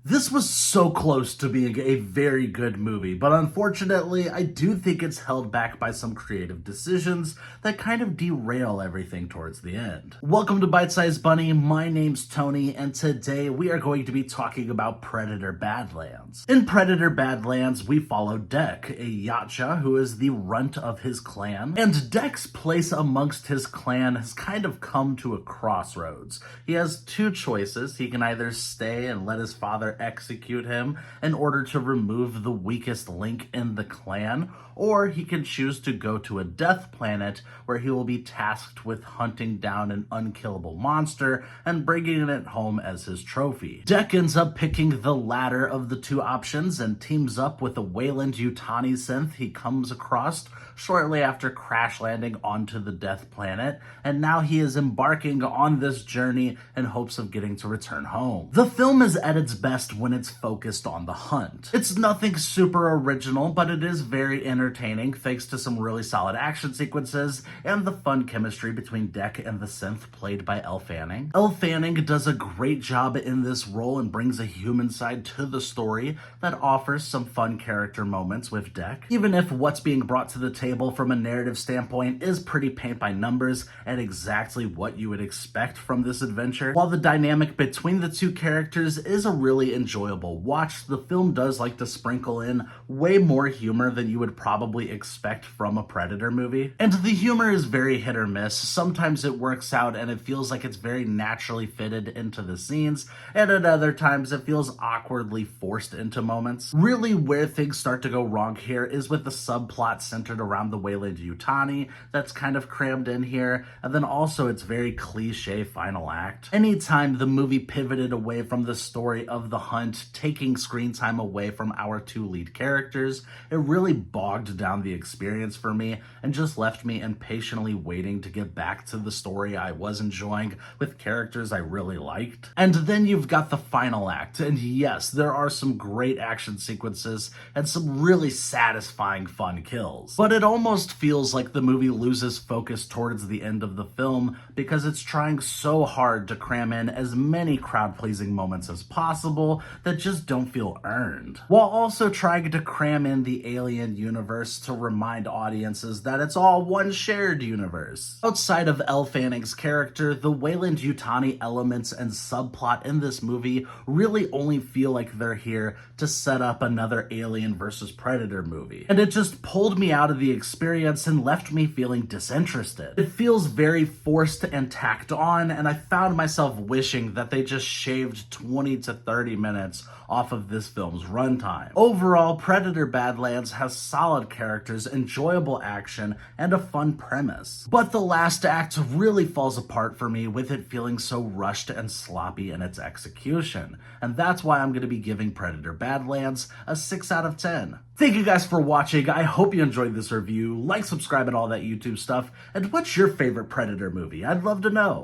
This was so close to being a very good movie, but unfortunately, I do think it's held back by some creative decisions that kind of derail everything towards the end. Welcome to Bite Size Bunny, my name's Tony, and today we are going to be talking about Predator Badlands. In Predator Badlands, we follow Dek, a Yacha who is the runt of his clan, and Dek's place amongst his clan has kind of come to a crossroads. He has two choices. He can either stay and let his father execute him in order to remove the weakest link in the clan, or he can choose to go to a death planet where he will be tasked with hunting down an unkillable monster and bringing it home as his trophy. Dek ends up picking the latter of the two options and teams up with a Weyland-Yutani synth he comes across shortly after crash landing onto the death planet, and now he is embarking on this journey in hopes of getting to return home. The film is at its best when it's focused on the hunt. It's nothing super original, but it is very entertaining thanks to some really solid action sequences and the fun chemistry between Dek and the synth played by Elle Fanning. Elle Fanning does a great job in this role and brings a human side to the story that offers some fun character moments with Dek, even if what's being brought to the table from a narrative standpoint is pretty paint by numbers and exactly what you would expect from this adventure. While the dynamic between the two characters is a really enjoyable watch, the film does like to sprinkle in way more humor than you would probably expect from a Predator movie. And the humor is very hit or miss. Sometimes it works out and it feels like it's very naturally fitted into the scenes, and at other times it feels awkwardly forced into moments. Really where things start to go wrong here is with the subplot centered around the Weyland-Yutani that's kind of crammed in here, and then also its very cliche final act. Anytime the movie pivoted away from the story of the hunt, taking screen time away from our two lead characters, it really bogged down the experience for me and just left me impatiently waiting to get back to the story I was enjoying with characters I really liked. And then you've got the final act, and yes, there are some great action sequences and some really satisfying fun kills. But it almost feels like the movie loses focus towards the end of the film because it's trying so hard to cram in as many crowd-pleasing moments as possible that just don't feel earned, while also trying to cram in the alien universe to remind audiences that it's all one shared universe. Outside of Elle Fanning's character, the Weyland-Yutani elements and subplot in this movie really only feel like they're here to set up another Alien versus Predator movie, and it just pulled me out of the experience and left me feeling disinterested. It feels very forced and tacked on, and I found myself wishing that they just shaved 20 to 30 minutes off of this film's runtime. Overall, Predator Badlands has solid characters, enjoyable action, and a fun premise. But the last act really falls apart for me, with it feeling so rushed and sloppy in its execution. And that's why I'm going to be giving Predator Badlands a 6 out of 10. Thank you guys for watching. I hope you enjoyed this review. Like, subscribe, and all that YouTube stuff. And what's your favorite Predator movie? I'd love to know.